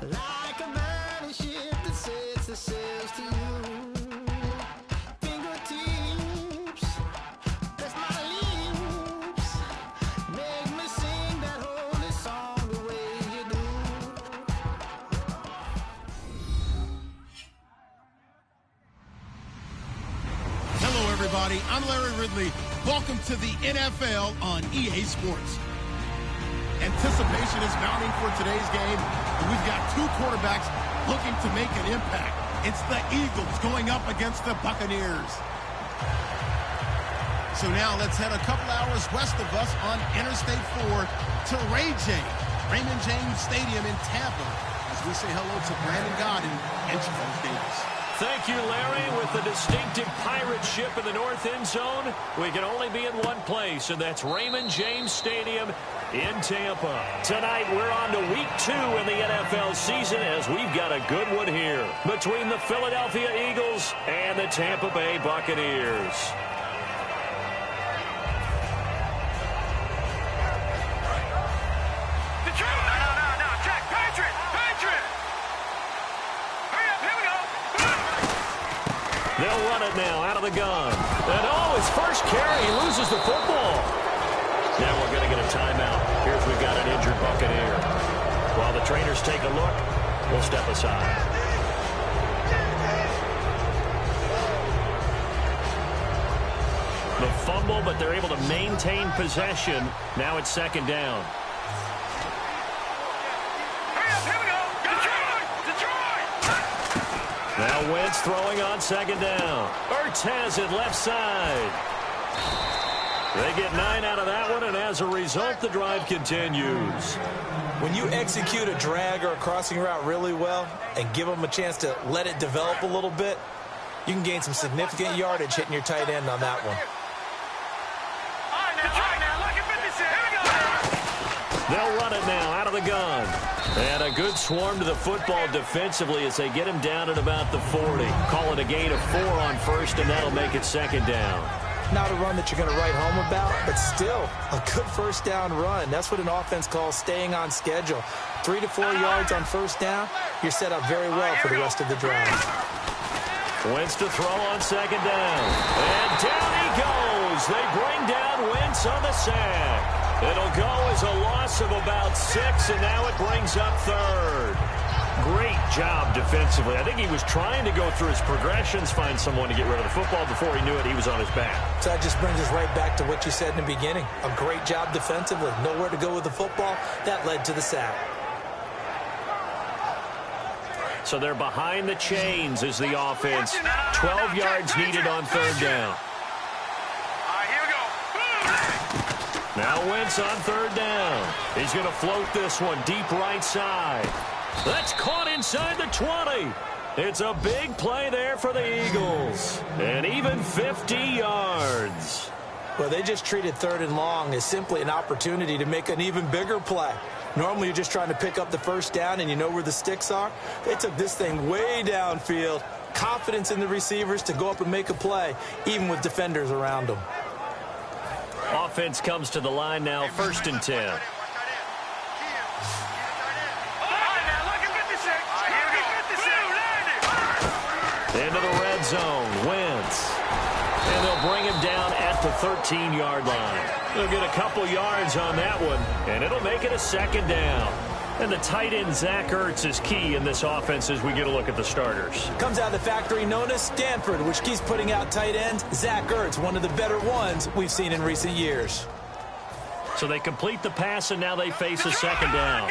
Like a burning ship that sets the sails to you. Fingertips, that's my lips. Make me sing that holy song the way you do. Hello, everybody. I'm Larry Ridley. Welcome to the NFL on EA Sports. Anticipation is mounting for today's game, and we've got two quarterbacks looking to make an impact. It's the Eagles going up against the Buccaneers. So now let's head a couple hours west of us on Interstate 4 to Raymond James Stadium in Tampa, as we say hello to Brandon Godden and Charles Davis. Thank you, Larry. With the distinctive pirate ship in the north end zone, we can only be in one place, and that's Raymond James Stadium in Tampa. Tonight, we're on to week 2 in the NFL season, as we've got a good one here between the Philadelphia Eagles and the Tampa Bay Buccaneers. They'll run it now out of the gun. And his first carry, he loses the football. Now we're going to get a timeout. Here's we've got an injured Buccaneer. While the trainers take a look, we'll step aside. The fumble, but they're able to maintain possession. Now it's second down. Now Wentz throwing on second down. Ertz has it left side. They get 9 out of that one, and as a result, the drive continues. When you execute a drag or a crossing route really well and give them a chance to let it develop a little bit, you can gain some significant yardage hitting your tight end on that one. They'll run it now out of the gun. And a good swarm to the football defensively as they get him down at about the 40. Call it a gain of 4 on first, and that'll make it second down. Not a run that you're going to write home about, but still a good first down run. That's what an offense calls staying on schedule. 3 to 4 yards on first down, you're set up very well for the rest of the drive. Wentz to throw on second down. And down he goes. They bring down Wentz on the sack. It'll go as a loss of about 6, and now it brings up third. Great job defensively. I think he was trying to go through his progressions, find someone to get rid of the football. Before he knew it, he was on his back. So that just brings us right back to what you said in the beginning. A great job defensively. Nowhere to go with the football. That led to the sack. So they're behind the chains as the offense. 12 yards needed on third down. Now Wentz on third down. He's going to float this one deep right side. That's caught inside the 20. It's a big play there for the Eagles. And even 50 yards. Well, they just treated third and long as simply an opportunity to make an even bigger play. Normally, you're just trying to pick up the first down and you know where the sticks are. They took this thing way downfield. Confidence in the receivers to go up and make a play, even with defenders around them. Offense comes to the line now, 1st and 10. Into the red zone, Wentz. And they'll bring him down at the 13-yard line. They'll get a couple yards on that one, and it'll make it a second down. And the tight end, Zach Ertz, is key in this offense as we get a look at the starters. Comes out of the factory known as Stanford, which keeps putting out tight ends. Zach Ertz, one of the better ones we've seen in recent years. So they complete the pass, and now they face a second down.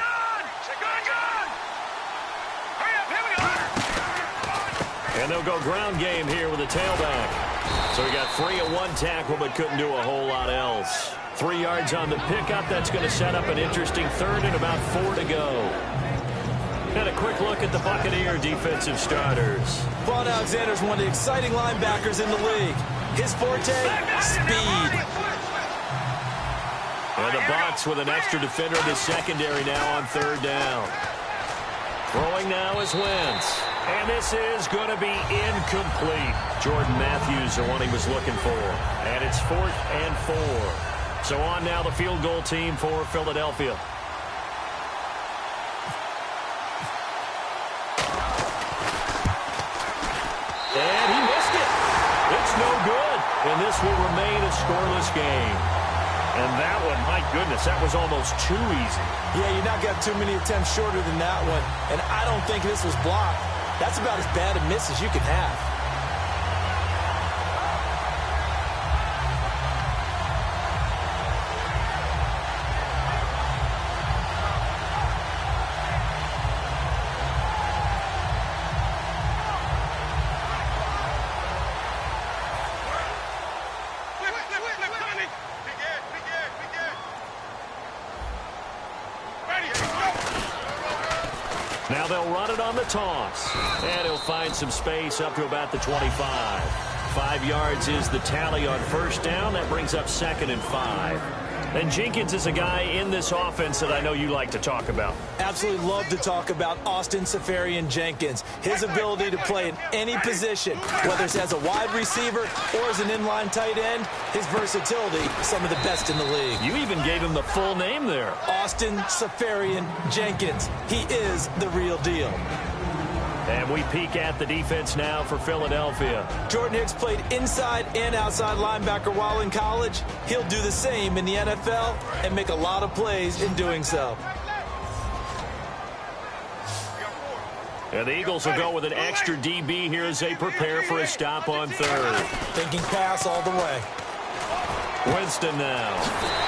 And they'll go ground game here with a tailback. So he got free of one tackle, but couldn't do a whole lot else. 3 yards on the pickup. That's going to set up an interesting third and about 4 to go. And a quick look at the Buccaneer defensive starters. Vaughn Alexander's one of the exciting linebackers in the league. His forte, speed. And the Bucs with an extra defender in the secondary now on third down. Throwing now is Wentz. And this is going to be incomplete. Jordan Matthews, the one he was looking for. And it's 4th and 4. So on now the field goal team for Philadelphia. scoreless game. And that one, my goodness, that was almost too easy. Yeah, you're not got too many attempts shorter than that one. And I don't think this was blocked. That's about as bad a miss as you can have. Now they'll run it on the toss. And he'll find some space up to about the 25. 5 yards is the tally on first down. That brings up 2nd and 5. And Jenkins is a guy in this offense that I know you like to talk about. Absolutely love to talk about Austin Seferian-Jenkins. His ability to play in any position, whether it's as a wide receiver or as an inline tight end, his versatility, some of the best in the league. You even gave him the full name there. Austin Seferian-Jenkins. He is the real deal. And we peek at the defense now for Philadelphia. Jordan Hicks played inside and outside linebacker while in college. He'll do the same in the NFL and make a lot of plays in doing so. And the Eagles will go with an extra DB here as they prepare for a stop on third. Thinking pass all the way. Winston now.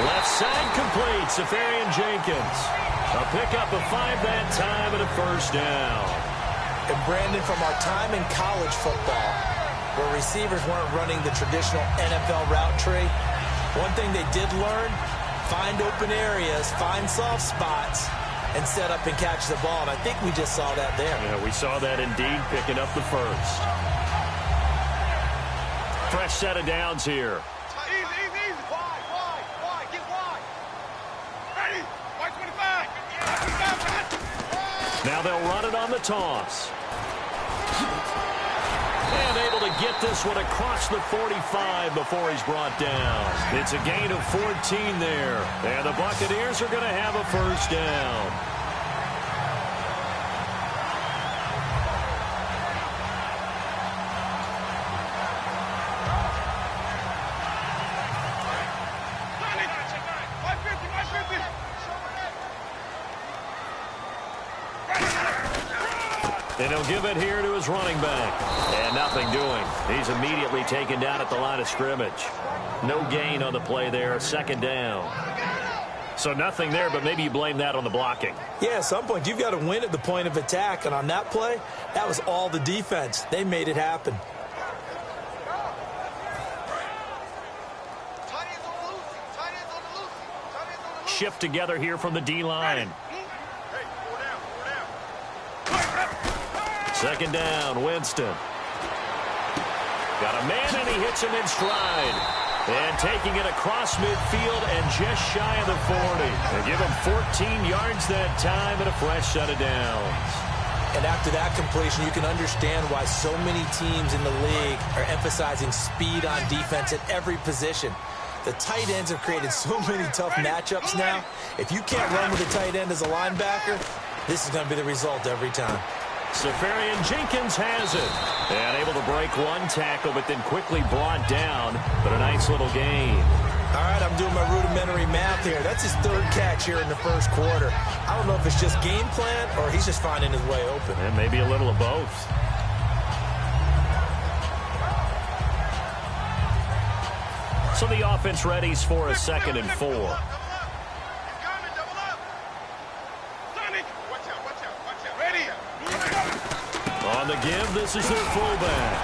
Left side complete. Seferian-Jenkins. A pickup of 5 that time and a first down. And Brandon, from our time in college football, where receivers weren't running the traditional NFL route tree, one thing they did learn, find open areas, find soft spots, and set up and catch the ball. And I think we just saw that there. Yeah, we saw that indeed, picking up the first. Fresh set of downs here. Easy. Wide. Get wide. Ready. Wide 25. Now they'll run it on the toss. And able to get this one across the 45 before he's brought down. It's a gain of 14 there. And the Buccaneers are going to have a first down. And he'll give it here to his running back. And nothing doing. He's immediately taken down at the line of scrimmage. No gain on the play there. 2nd down. So nothing there, but maybe you blame that on the blocking. Yeah, at some point you've got to win at the point of attack. And on that play, that was all the defense. They made it happen. Shift together here from the D-line. 2nd down, Winston. Got a man, and he hits him in stride. And taking it across midfield and just shy of the 40. They give him 14 yards that time and a fresh set of downs. And after that completion, you can understand why so many teams in the league are emphasizing speed on defense at every position. The tight ends have created so many tough matchups now. If you can't run with a tight end as a linebacker, this is going to be the result every time. Seferian-Jenkins has it. And able to break one tackle, but then quickly brought down. But a nice little gain. All right, I'm doing my rudimentary math here. That's his 3rd catch here in the first quarter. I don't know if it's just game plan or he's just finding his way open. And maybe a little of both. So the offense readies for a 2nd and 4. On the give, this is their fullback.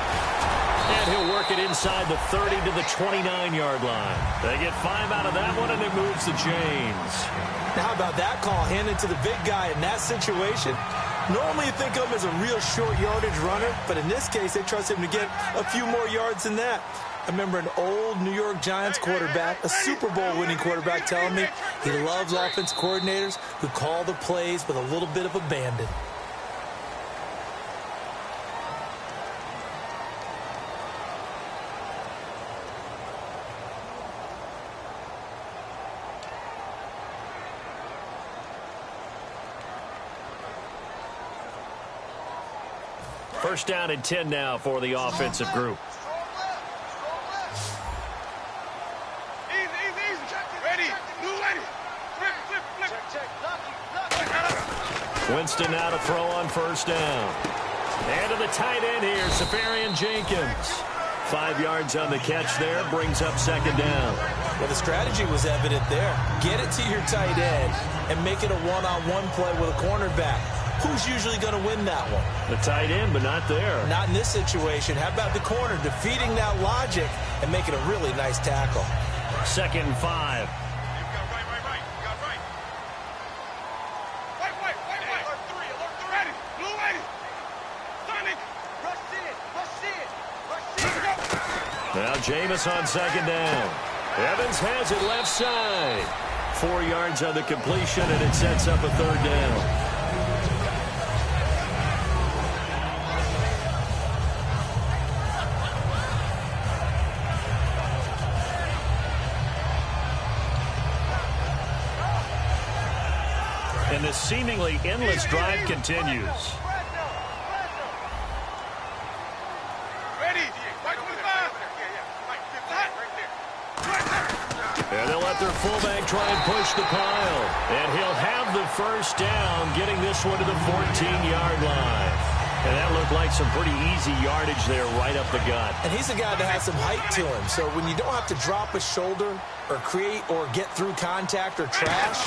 And he'll work it inside the 30 to the 29-yard line. They get 5 out of that one, and it moves the chains. Now, how about that call handed to the big guy in that situation? Normally, you think of him as a real short yardage runner, but in this case, they trust him to get a few more yards than that. I remember an old New York Giants quarterback, a Super Bowl winning quarterback, telling me he loves offense coordinators who call the plays with a little bit of abandon. First down and 10 now for the offensive group. Winston now to throw on first down. And to the tight end here, Safarian Jenkins. 5 yards on the catch there, brings up second down. Well, the strategy was evident there. Get it to your tight end and make it a one-on-one play with a cornerback. Who's usually going to win that one? The tight end, but not there. Not in this situation. How about the corner defeating that logic and making a really nice tackle? 2nd and 5. Now Jameis on second down. Evans has it left side. 4 yards on the completion, and it sets up a third down. And this seemingly endless drive continues. And they'll let their fullback try and push the pile. And he'll have the first down, getting this one to the 14-yard line. And that looked like some pretty easy yardage there right up the gut. And he's a guy that has some height to him. So when you don't have to drop a shoulder or create or get through contact or trash,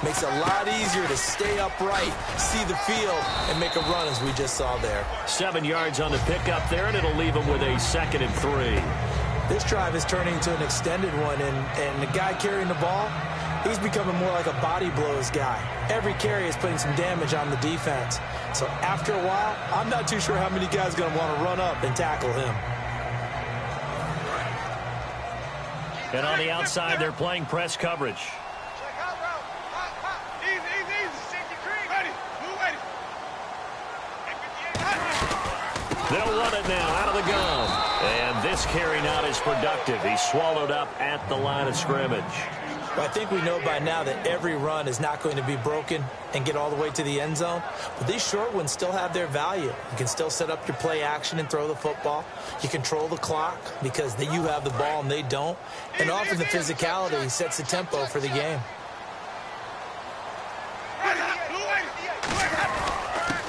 makes it a lot easier to stay upright, see the field, and make a run as we just saw there. 7 yards on the pickup there, and it'll leave him with a 2nd and 3. This drive is turning into an extended one, and the guy carrying the ball, he's becoming more like a body blows guy. Every carry is putting some damage on the defense. So after a while, I'm not too sure how many guys are going to want to run up and tackle him. And on the outside, they're playing press coverage. They'll run it now out of the gun. And this carry not as productive. He's swallowed up at the line of scrimmage. But I think we know by now that every run is not going to be broken and get all the way to the end zone. But these short ones still have their value. You can still set up your play action and throw the football. You control the clock because you have the ball and they don't. And often the physicality sets the tempo for the game.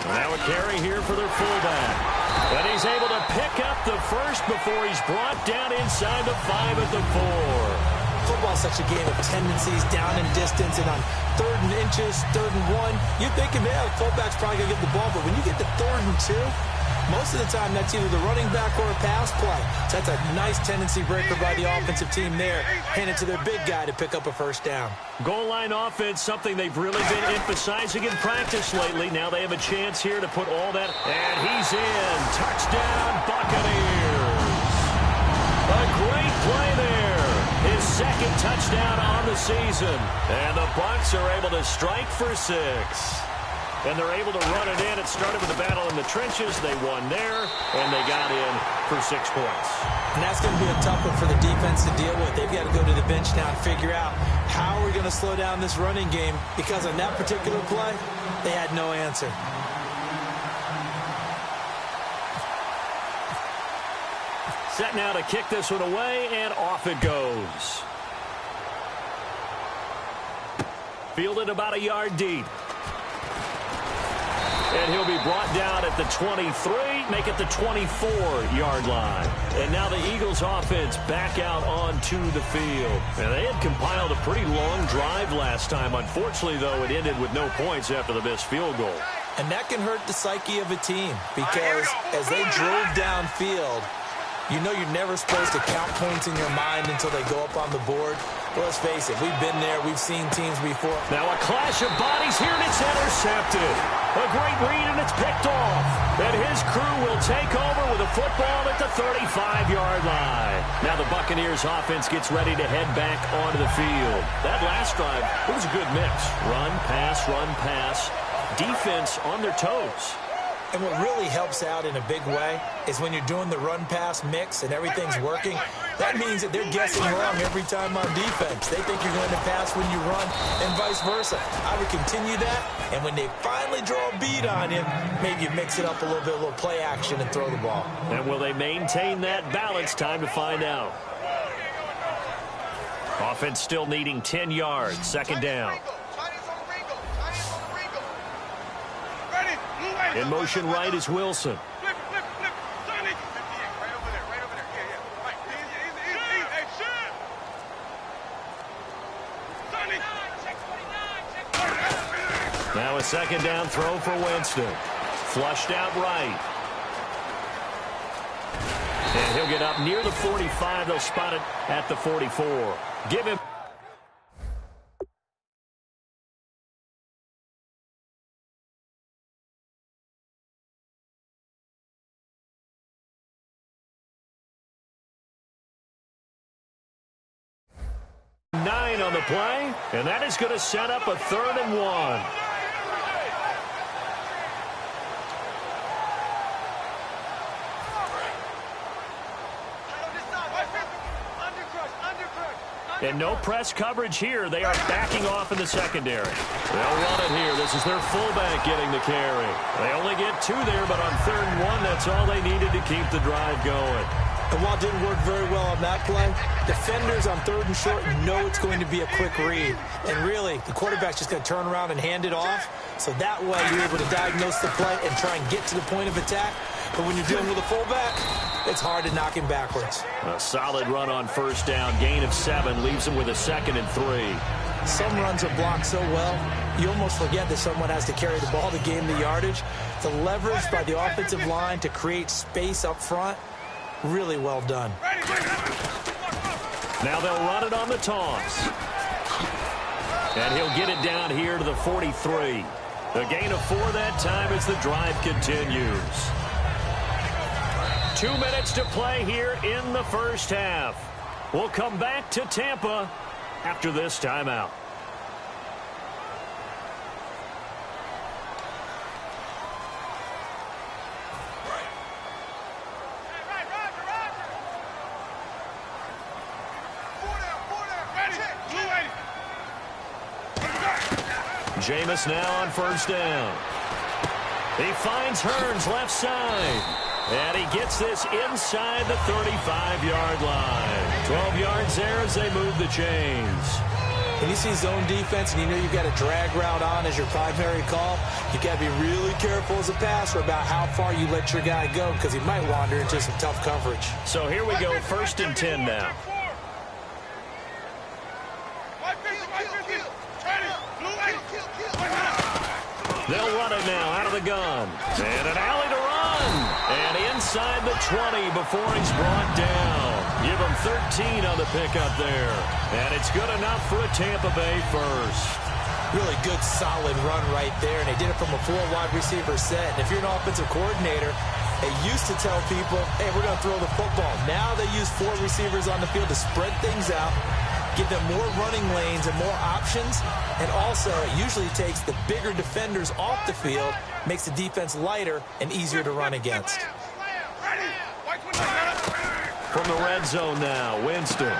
Now a carry here for their fullback. And he's able to pick up the first before he's brought down inside the 5 at the 4. Football's such a game of tendencies, down and distance, and on 3rd and inches, 3rd and 1, you're thinking, man, the fullback's probably going to get the ball. But when you get to 3rd and 2, most of the time that's either the running back or a pass play. So that's a nice tendency breaker by the offensive team there. Hand it to their big guy to pick up a first down. Goal line offense, something they've really been emphasizing in practice lately. Now they have a chance here to put all that. And he's in. Touchdown, Buccaneers. A great play there. His 2nd touchdown on the season. And the Bucs are able to strike for 6. And they're able to run it in. It started with a battle in the trenches. They won there, and they got in for 6 points. And that's going to be a tough one for the defense to deal with. They've got to go to the bench now and figure out how are we going to slow down this running game, because on that particular play, they had no answer. Set now to kick this one away, and off it goes. Fielded about a yard deep. And he'll be brought down at the 23, make it the 24-yard line. And now the Eagles offense back out onto the field. And they had compiled a pretty long drive last time. Unfortunately, though, it ended with no points after the missed field goal. And that can hurt the psyche of a team, because as they drove downfield, you know you're never supposed to count points in your mind until they go up on the board. Well, let's face it, we've been there. We've seen teams before. Now a clash of bodies here, and it's intercepted. A great read, and it's picked off. And his crew will take over with a football at the 35-yard line. Now the Buccaneers offense gets ready to head back onto the field. That last drive, it was a good mix. Run, pass, defense on their toes. And what really helps out in a big way is when you're doing the run-pass mix and everything's working, that means that they're guessing wrong every time on defense. They think you're going to pass when you run and vice versa. I would continue that, and when they finally draw a beat on him, maybe you mix it up a little bit, a little play action, and throw the ball. And will they maintain that balance? Time to find out. Offense still needing 10 yards, 2nd down. In motion right is Wilson. Flip. Sonny. Right over there. Yeah. Right. Easy. Hey, shit. Sonny. Now a second down throw for Winston. Flushed out right. And he'll get up near the 45. They'll spot it at the 44. Give him. Nine on the play, and that is going to set up a 3rd and 1. And no press coverage here. They are backing off in the secondary. They'll run it here. This is their fullback getting the carry. They only get 2 there, but on 3rd and 1, that's all they needed to keep the drive going. And while it didn't work very well on that play, defenders on 3rd and short know it's going to be a quick read. And really, the quarterback's just going to turn around and hand it off. So that way, you're able to diagnose the play and try and get to the point of attack. But when you're dealing with a fullback, it's hard to knock him backwards. A solid run on 1st down. Gain of 7 leaves him with a 2nd and 3. Some runs are blocked so well, you almost forget that someone has to carry the ball to gain the yardage. The leverage by the offensive line to create space up front, really well done. Now they'll run it on the toss. And he'll get it down here to the 43. A gain of 4 that time as the drive continues. 2 minutes to play here in the 1st half. We'll come back to Tampa after this timeout. Jameis now on 1st down. He finds Hearns left side. And he gets this inside the 35-yard line. 12 yards there as they move the chains. When you see zone defense and you know you've got a drag route on as your primary call, you got to be really careful as a passer about how far you let your guy go because he might wander into some tough coverage. So here we go, 1st and 10 now. They'll run it now out of the gun. And an alley to run. And inside the 20 before he's brought down. Give him 13 on the pickup there. And it's good enough for a Tampa Bay 1st. Really good, solid run right there. And they did it from a 4-wide receiver set. And if you're an offensive coordinator, they used to tell people, hey, we're going to throw the football. Now they use 4 receivers on the field to spread things out, give them more running lanes and more options. And also, it usually takes the bigger defenders off the field, makes the defense lighter and easier to run against. From the red zone now, Winston.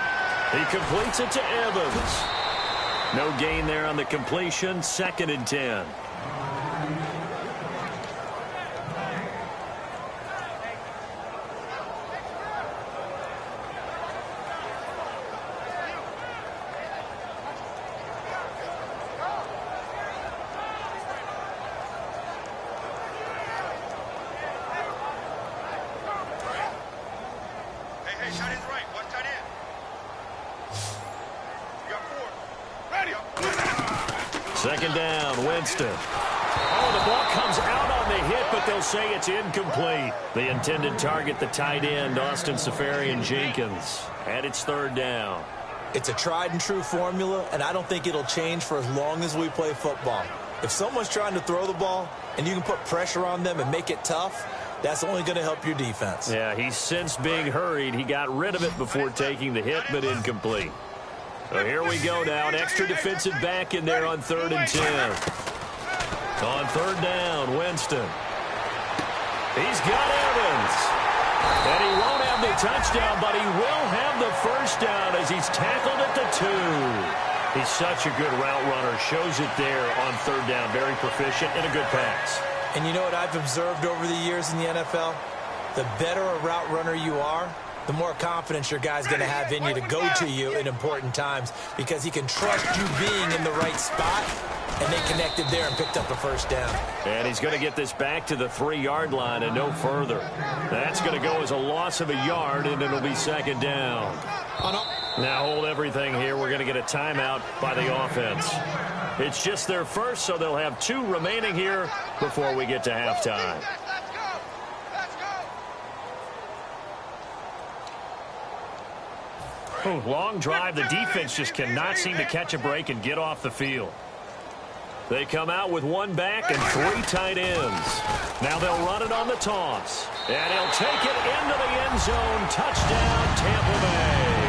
He completes it to Evans. No gain there on the completion, 2nd and 10. Second down, Winston. Oh, the ball comes out on the hit, but they'll say it's incomplete. The intended target, the tight end, Austin Seferian-Jenkins. And it's 3rd down. It's a tried-and-true formula, and I don't think it'll change for as long as we play football. If someone's trying to throw the ball and you can put pressure on them and make it tough, that's only going to help your defense. Yeah, he's sensed being hurried. He got rid of it before taking the hit, but incomplete. So here we go now. An extra defensive back in there on 3rd and 10. On 3rd down, Winston. He's got Evans. And he won't have the touchdown, but he will have the 1st down as he's tackled at the 2. He's such a good route runner. Shows it there on 3rd down. Very proficient and a good pass. And you know what I've observed over the years in the NFL? The better a route runner you are, the more confidence your guy's going to have in you to go to you in important times because he can trust you being in the right spot and they connected there and picked up a first down. And he's going to get this back to the 3-yard line and no further. That's going to go as a loss of a yard, and it'll be second down. Now hold everything here. We're going to get a timeout by the offense. It's just their first, so they'll have 2 remaining here before we get to halftime. Oh, long drive. The defense just cannot seem to catch a break and get off the field. They come out with 1 back and 3 tight ends. Now they'll run it on the toss. And he'll take it into the end zone. Touchdown, Tampa Bay.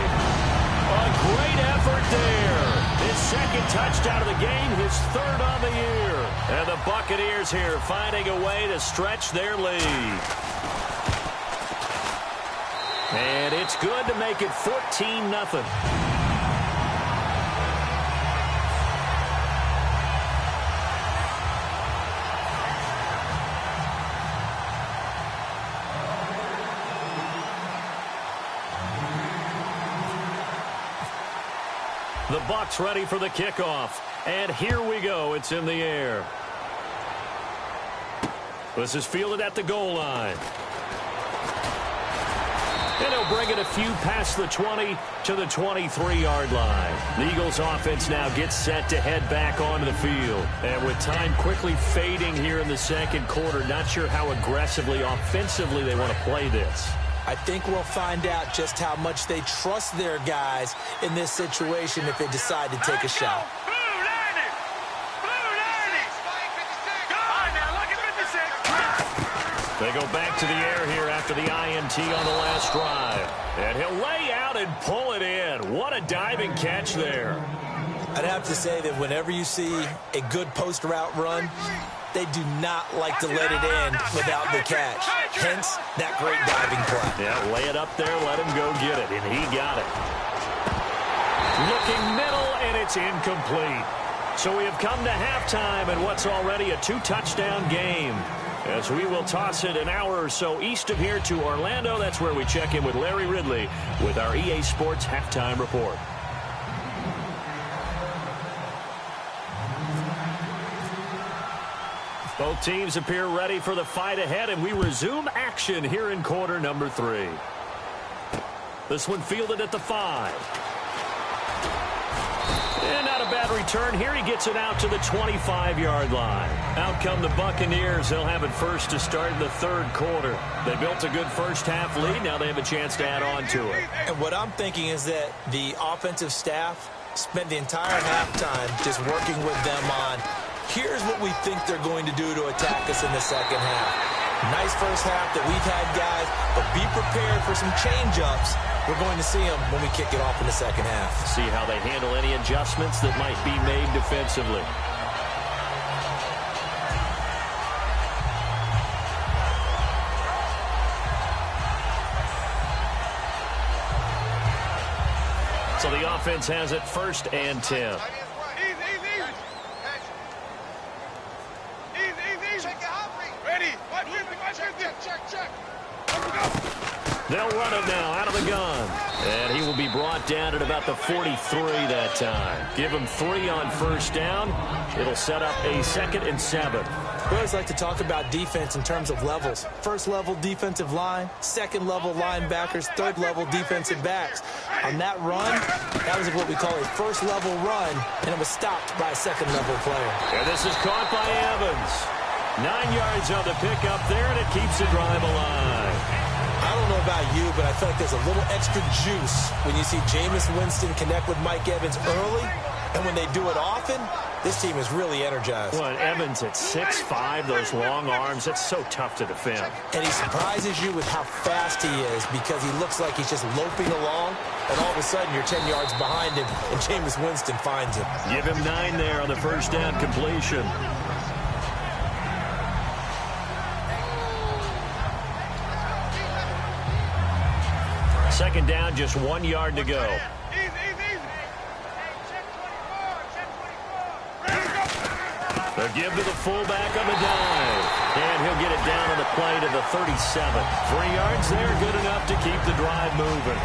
A great effort there. His second touchdown of the game, his 3rd on the year. And the Buccaneers here finding a way to stretch their lead. And it's good to make it 14-0. The Bucs ready for the kickoff. And here we go. It's in the air. This is fielded at the goal line. And he'll bring it a few past the 20 to the 23-yard line. The Eagles offense now gets set to head back onto the field. And with time quickly fading here in the second quarter, not sure how aggressively, offensively they want to play this. I think we'll find out just how much they trust their guys in this situation if they decide to take a shot. They go back to the air here after the INT on the last drive. And he'll lay out and pull it in. What a diving catch there. I'd have to say that whenever you see a good post route run, they do not like to let it in without the catch. Hence, that great diving play. Yeah, lay it up there, let him go get it, and he got it. Looking middle, and it's incomplete. So we have come to halftime in what's already a 2-touchdown game. As we will toss it an hour or so east of here to Orlando. That's where we check in with Larry Ridley with our EA Sports Halftime Report. Both teams appear ready for the fight ahead, and we resume action here in quarter number 3. This one fielded at the 5. And not a bad return here. He gets it out to the 25-yard line. Out come the Buccaneers. They'll have it first to start in the 3rd quarter. They built a good first-half lead. Now they have a chance to add on to it. And what I'm thinking is that the offensive staff spent the entire halftime just working with them on, here's what we think they're going to do to attack us in the second half. Nice first half that we've had, guys, but be prepared for some change-ups. We're going to see them when we kick it off in the second half. See how they handle any adjustments that might be made defensively. So the offense has it 1st and 10. They'll run it now out of the gun. And he will be brought down at about the 43 that time. Give him 3 on first down. It'll set up a 2nd and 7. We always like to talk about defense in terms of levels. 1st level defensive line, 2nd level linebackers, 3rd level defensive backs. On that run, that was what we call a 1st level run, and it was stopped by a 2nd level player. And this is caught by Evans. 9 yards on the pickup there, and it keeps the drive alive. I don't know about you, but I feel like there's a little extra juice when you see Jameis Winston connect with Mike Evans early, and when they do it often, this team is really energized. Well, Evans at 6'5", those long arms, that's so tough to defend. And he surprises you with how fast he is because he looks like he's just loping along, and all of a sudden you're 10 yards behind him, and Jameis Winston finds him. Give him 9 there on the first down completion. Second down, just 1 yard to go. They'll give to the fullback on the dive. And he'll get it down on the play to the 37. 3 yards there, good enough to keep the drive moving.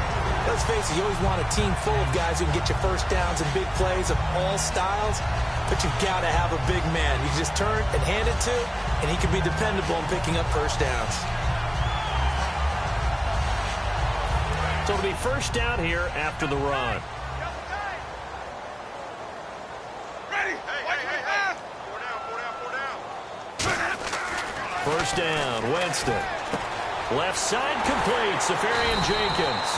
Let's face it, you always want a team full of guys who can get you first downs and big plays of all styles, but you've got to have a big man you can just turn and hand it to, and he can be dependable in picking up first downs. So it'll be first down here after the run. Ready? Hey. 4 down. First down, Winston. Left side complete, Safarian Jenkins.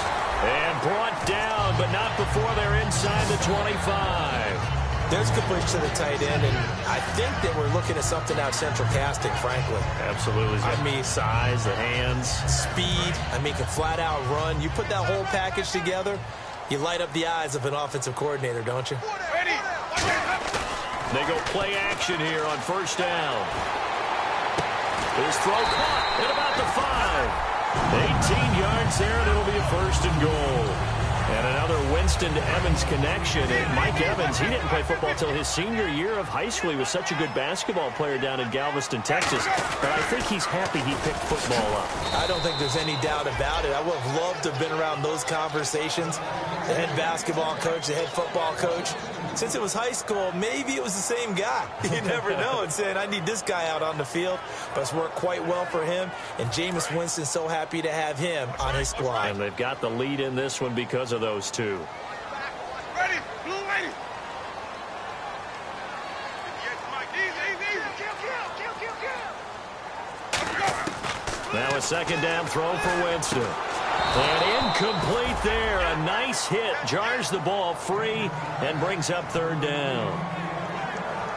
And brought down, but not before they're inside the 25. There's completion to the tight end, and I think that we're looking at something out central casting, frankly. Absolutely. I mean, size, the hands. Speed, can flat out run. You put that whole package together, you light up the eyes of an offensive coordinator, don't you? Ready? They go play action here on first down. His throw caught at about the 5. 18 yards there, and it'll be a first and goal. And another Winston to Evans connection. And Mike Evans, he didn't play football until his senior year of high school. He was such a good basketball player down in Galveston, Texas. But I think he's happy he picked football up. I don't think there's any doubt about it. I would have loved to have been around those conversations. The head basketball coach, the head football coach. Since it was high school, maybe it was the same guy. You never know. And saying, I need this guy out on the field. But it's worked quite well for him. And Jameis Winston's so happy to have him on his squad. And they've got the lead in this one because of those two. Ready? Blue ready. Yes, Mike. Easy. Kill. Now a second down throw for Winston. And incomplete there. A nice hit. Jars the ball free and brings up third down.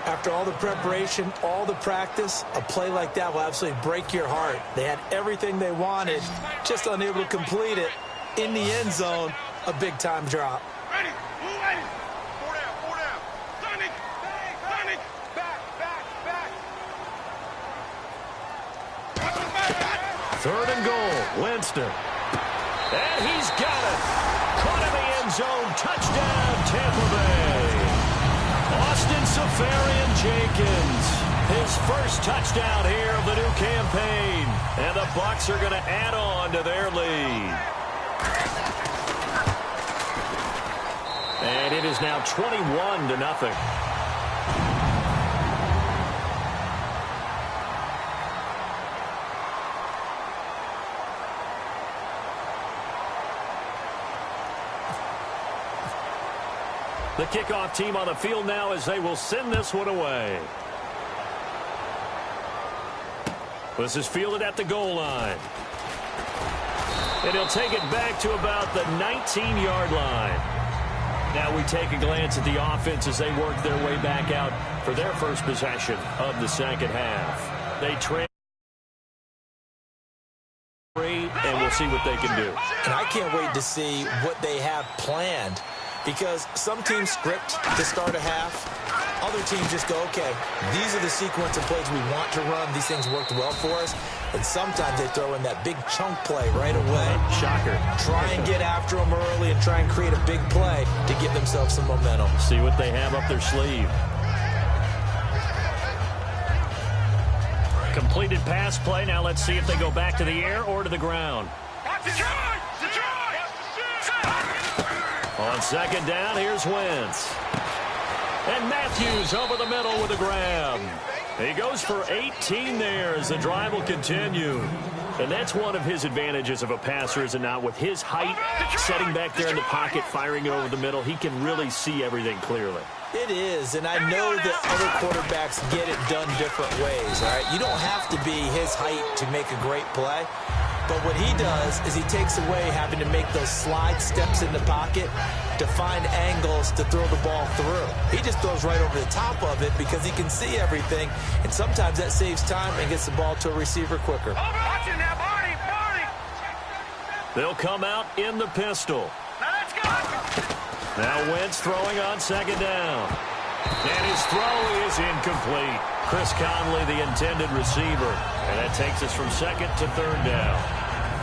After all the preparation, all the practice, a play like that will absolutely break your heart. They had everything they wanted, just unable to complete it. In the end zone, a big-time drop. Ready? Blue ready. 4 down. Sonic. Back. Third and goal. Winston. And he's got it. Caught in the end zone. Touchdown, Tampa Bay. Austin Safarian Jenkins. His first touchdown here of the new campaign. And the Bucs are going to add on to their lead. And it is now 21-0. The kickoff team on the field now as they will send this one away. This is fielded at the goal line. And he'll take it back to about the 19-yard line. Now we take a glance at the offense as they work their way back out for their first possession of the second half. They trail, and we'll see what they can do. And I can't wait to see what they have planned, because some teams script to start a half. Other teams just go, okay, these are the sequence of plays we want to run. These things worked well for us. And sometimes they throw in that big chunk play right away. Shocker. Try and get after them early and try and create a big play to give themselves some momentum. See what they have up their sleeve. Completed pass play. Now let's see if they go back to the air or to the ground. On second down, here's Wentz. And Matthews over the middle with a grab. He goes for 18 there as the drive will continue. And that's one of his advantages of a passer, is it not? With his height, setting back there in the pocket, firing it over the middle, he can really see everything clearly. It is, and I know that other quarterbacks get it done different ways, all right? You don't have to be his height to make a great play. But what he does is he takes away having to make those slide steps in the pocket to find angles to throw the ball through. He just throws right over the top of it because he can see everything, and sometimes that saves time and gets the ball to a receiver quicker. They'll come out in the pistol. Now Wentz throwing on second down. And his throw is incomplete. Chris Conley, the intended receiver. And that takes us from second to third down.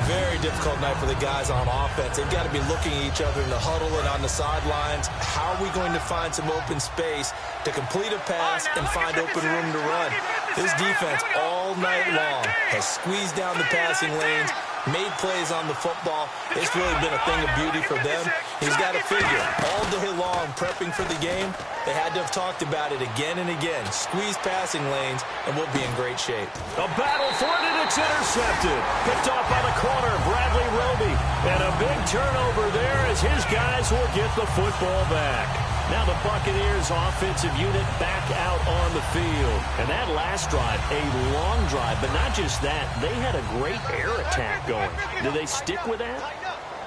Very difficult night for the guys on offense. They've got to be looking at each other in the huddle and on the sidelines. How are we going to find some open space to complete a pass and find open room to run? This defense all night long has squeezed down the passing lanes, made plays on the football. It's really been a thing of beauty for them. He's got to figure all day long prepping for the game. They had to have talked about it again and again. Squeeze passing lanes, and we'll be in great shape. A battle for it, and it's intercepted. Picked off by the corner, Bradley Roby. And a big turnover there as his guys will get the football back. Now the Buccaneers offensive unit back out on the field. And that last drive, a long drive, but not just that, they had a great air attack going. Do they stick with that?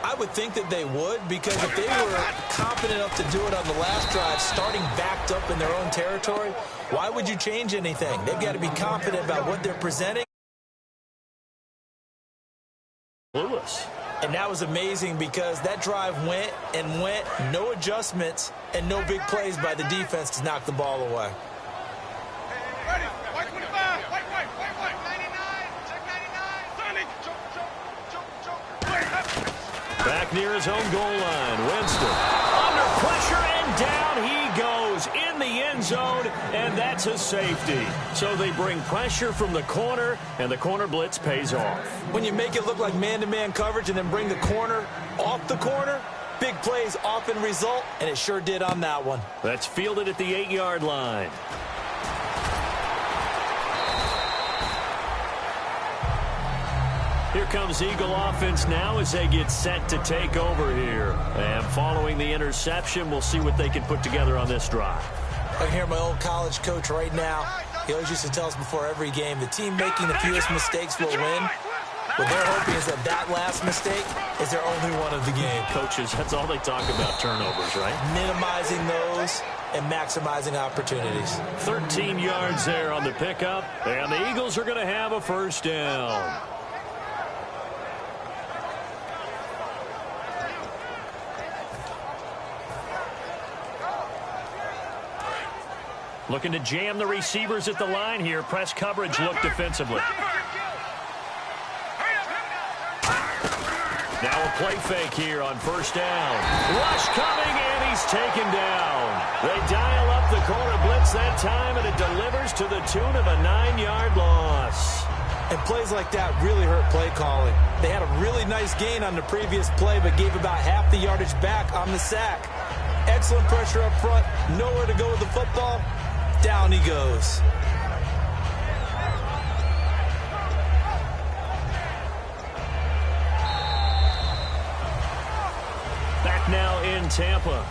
I would think that they would, because if they were confident enough to do it on the last drive, starting backed up in their own territory, why would you change anything? They've got to be confident about what they're presenting. Lewis. And that was amazing because that drive went and went, no adjustments, and no big plays by the defense to knock the ball away. Ready. White 25. White. 99. Check 99. Sonic. Choke. Back near his own goal line. Winston under pressure, and down he goes in the end zone, and that's a safety. So they bring pressure from the corner, and the corner blitz pays off. When you make it look like man-to-man coverage and then bring the corner off the corner, big plays often result, and it sure did on that one. That's fielded at the 8-yard line. Here comes Eagle offense now as they get set to take over here. And following the interception, we'll see what they can put together on this drive. I can hear my old college coach right now. He always used to tell us before every game, the team making the fewest mistakes will win. What they're hoping is that last mistake is their only one of the game. Coaches, that's all they talk about, turnovers, right? Minimizing those and maximizing opportunities. 13 yards there on the pickup, and the Eagles are going to have a first down. Looking to jam the receivers at the line here. Press coverage look defensively. Now a play fake here on first down. Rush coming, and he's taken down. They dial up the corner blitz that time, and it delivers to the tune of a 9-yard loss. And plays like that really hurt play calling. They had a really nice gain on the previous play, but gave about half the yardage back on the sack. Excellent pressure up front. Nowhere to go with the football. Down he goes. Back now in Tampa.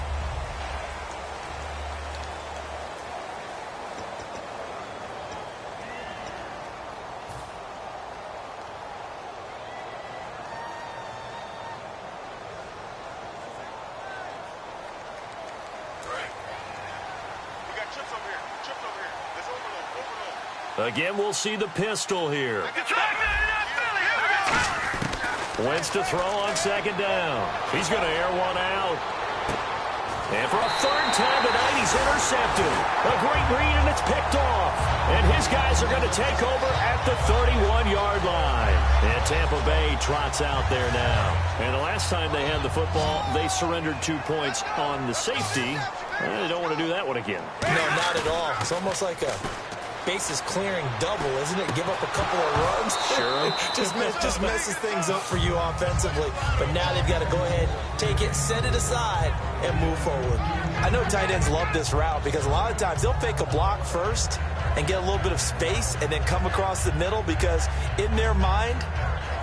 Again, we'll see the pistol here. Wentz to throw on second down. He's going to air one out. And for a third time tonight, he's intercepted. A great read, and it's picked off. And his guys are going to take over at the 31-yard line. And Tampa Bay trots out there now. And the last time they had the football, they surrendered 2 points on the safety. They don't want to do that one again. No, not at all. It's almost like a bases clearing double, isn't it? Give up a couple of runs. Sure. just messes things up for you offensively. But now they've got to go ahead, take it, set it aside, and move forward. I know tight ends love this route because a lot of times they'll fake a block first and get a little bit of space and then come across the middle because in their mind,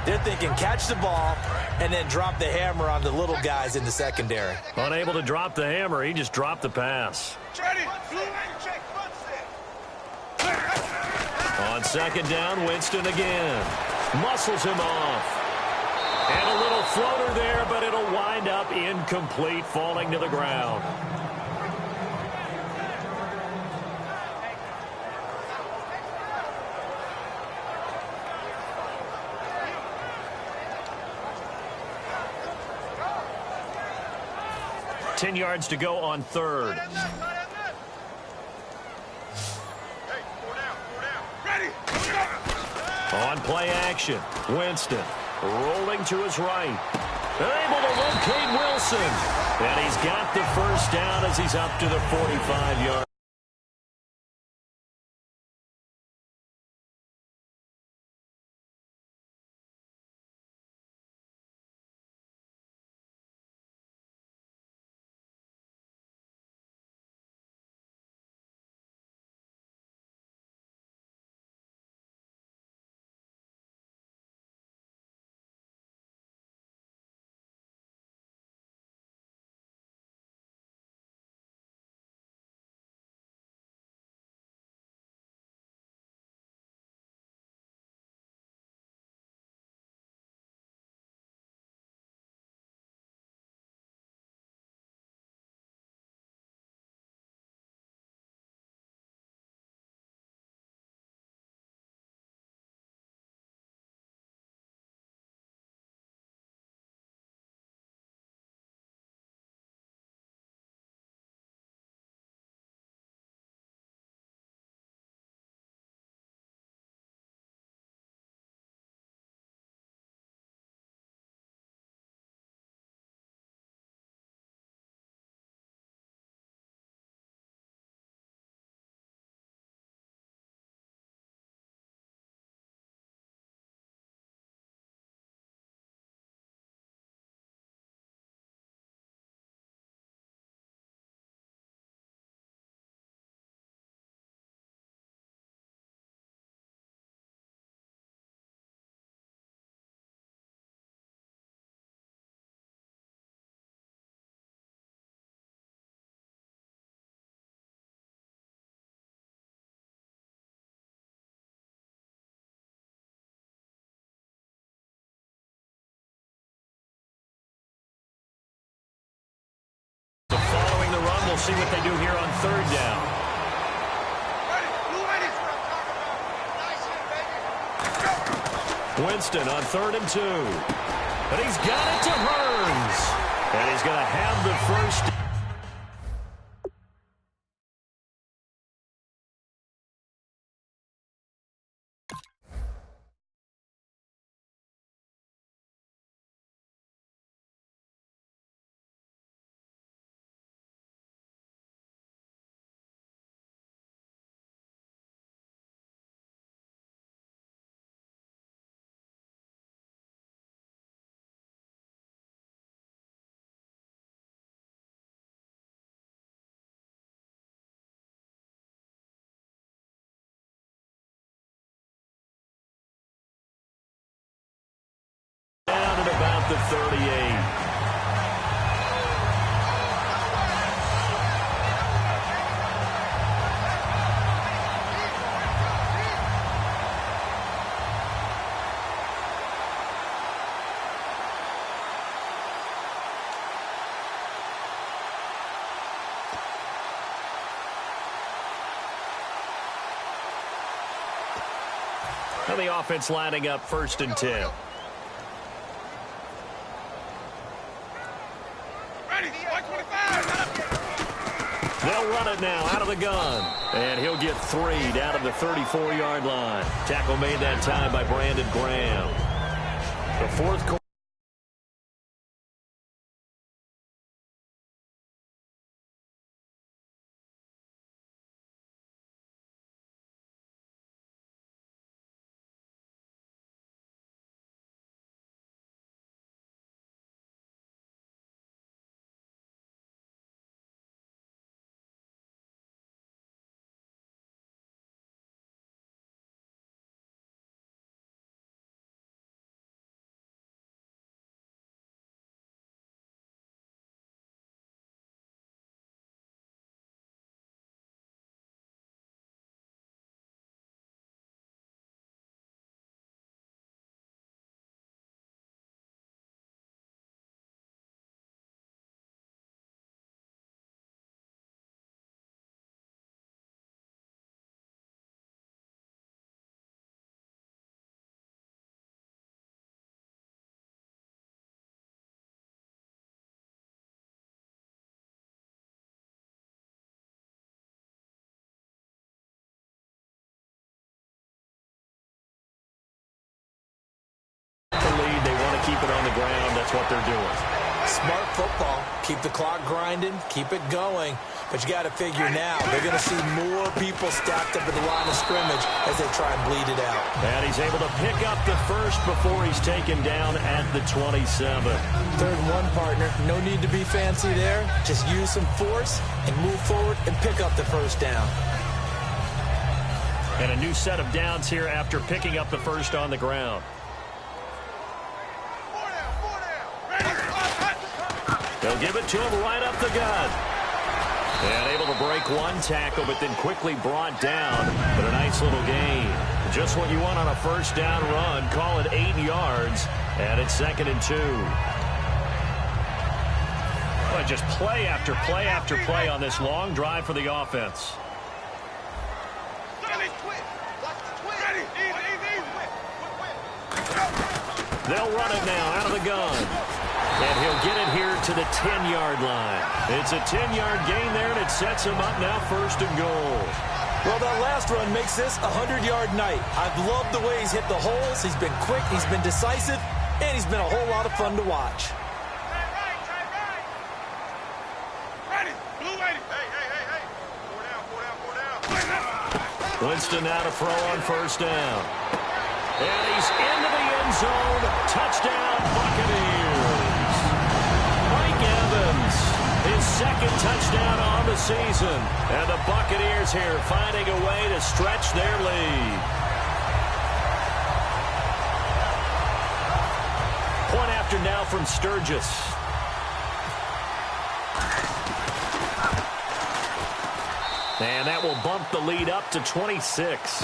they're thinking catch the ball and then drop the hammer on the little guys in the secondary. Unable to drop the hammer, he just dropped the pass. On second down, Winston again. Muscles him off. And a little floater there, but it'll wind up incomplete, falling to the ground. Ten yards to go on third. On play action, Winston. Rolling to his right. Able to locate Wilson. And he's got the first down as he's up to the 45-yard. Following the run, we'll see what they do here on third down. Winston on 3rd and 2. But he's got it to Hearns. And he's going to have the first. Down at about the 38. And the offense lining up 1st and 10. They'll run it now out of the gun. And he'll get 3 down to the 34-yard line. Tackle made that time by Brandon Graham. The 4th quarter. keep it on the ground. That's what they're doing. Smart football. Keep the clock grinding. Keep it going. But you got to figure now, they're going to see more people stacked up at the line of scrimmage as they try and bleed it out. And he's able to pick up the first before he's taken down at the 27. 3rd and 1, partner. No need to be fancy there. Just use some force and move forward and pick up the first down. And a new set of downs here after picking up the first on the ground. They'll give it to him right up the gut. And able to break one tackle, but then quickly brought down. But a nice little gain. Just what you want on a first down run. Call it 8 yards. And it's 2nd and 2. Well, just play after play after play on this long drive for the offense. They'll run it now out of the gun. And he'll get it here to the 10-yard line. It's a 10-yard gain there, and it sets him up now 1st and goal. Well, that last run makes this a 100-yard night. I've loved the way he's hit the holes. He's been quick, he's been decisive, and he's been a whole lot of fun to watch. Winston now to throw on 1st down. And he's into the end zone. Touchdown, Buccaneers. Mike Evans, his 2nd touchdown on the season. And the Buccaneers here finding a way to stretch their lead. Point after now from Sturgis. And that will bump the lead up to 26.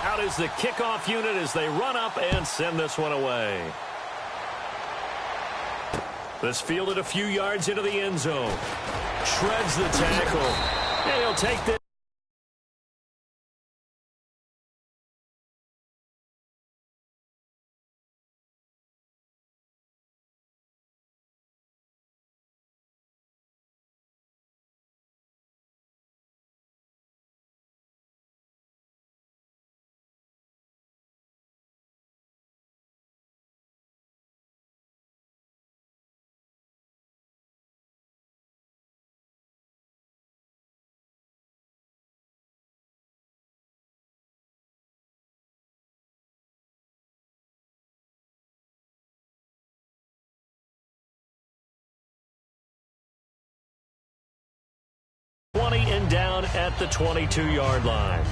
Out is the kickoff unit as they run up and send this one away. This fielded a few yards into the end zone. Shreds the tackle. And he'll take this. And down at the 22-yard line.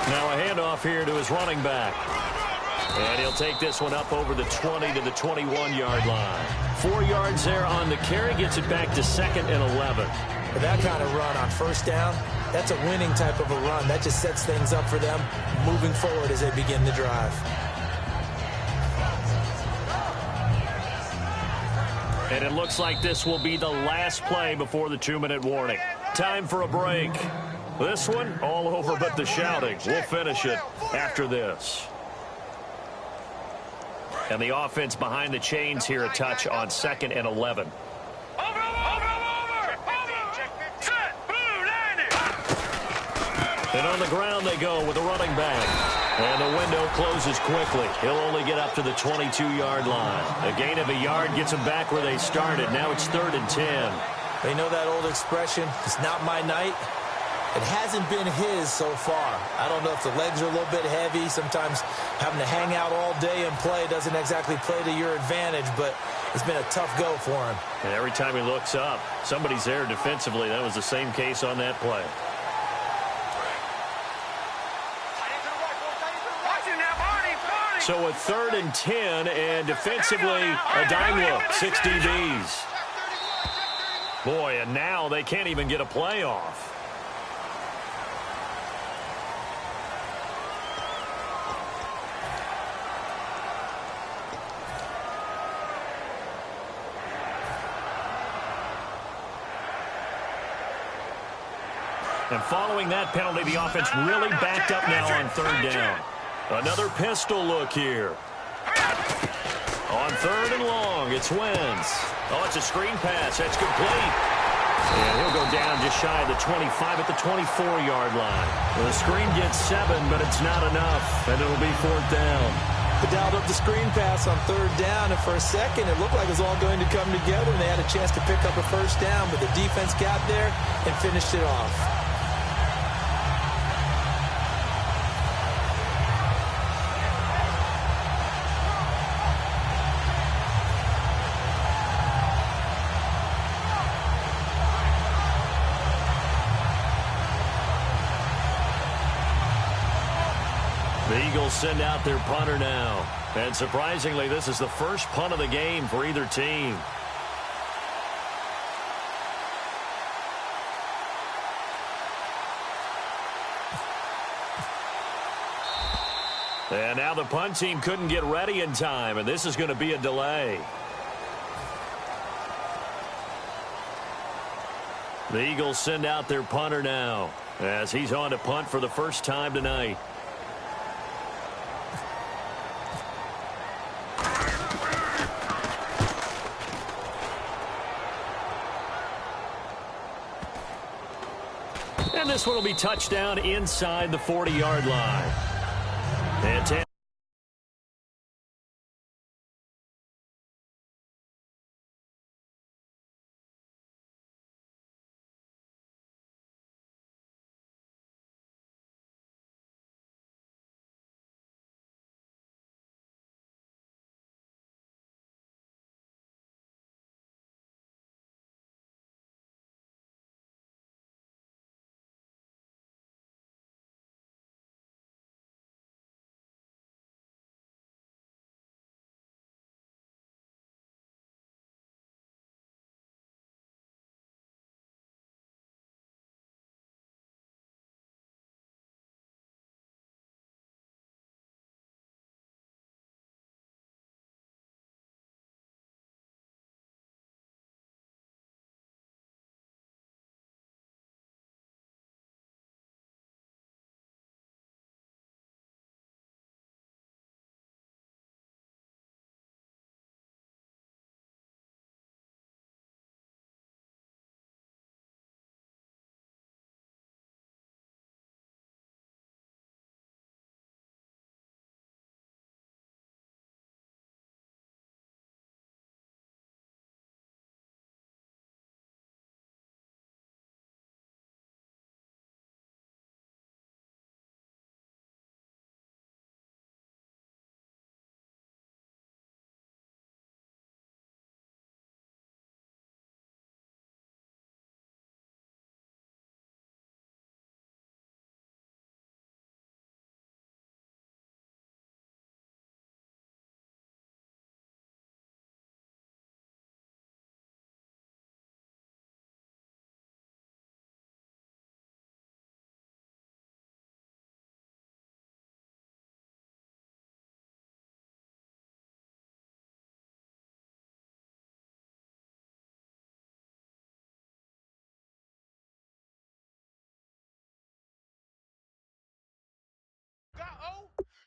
Now a handoff here to his running back. And he'll take this one up over the 20 to the 21-yard line. 4 yards there on the carry, gets it back to 2nd and 11. With that kind of run on 1st down, that's a winning type of a run. That just sets things up for them moving forward as they begin the drive. And it looks like this will be the last play before the 2-minute warning. Time for a break. This one, all over but the shouting. We'll finish it after this. And the offense behind the chains here, a touch on 2nd and 11. And on the ground they go with the running back. And the window closes quickly. He'll only get up to the 22-yard line. A gain of a yard gets them back where they started. Now it's 3rd and 10. They know that old expression, it's not my night. It hasn't been his so far. I don't know if the legs are a little bit heavy. Sometimes having to hang out all day and play doesn't exactly play to your advantage, but it's been a tough go for him. And every time he looks up, somebody's there defensively. That was the same case on that play. So a 3rd and 10, and defensively, a dime look, 6 DBs. Boy, and now they can't even get a play off. And following that penalty, the offense really backed up now on 3rd down. Another pistol look here. On 3rd and long, it's Wentz. Oh, it's a screen pass. That's complete. And he'll go down just shy of the 25 at the 24-yard line. Well, the screen gets 7, but it's not enough, and it'll be 4th down. They dialed up the screen pass on 3rd down, and for a second, it looked like it was all going to come together, and they had a chance to pick up a 1st down, but the defense got there and finished it off. The Eagles send out their punter now. And surprisingly, this is the first punt of the game for either team. And now the punt team couldn't get ready in time, and this is going to be a delay. The Eagles send out their punter now as he's on to punt for the first time tonight. And this one will be touchdown inside the 40-yard line. And 10.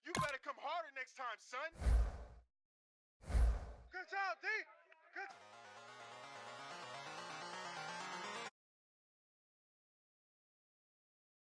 You better come harder next time, son.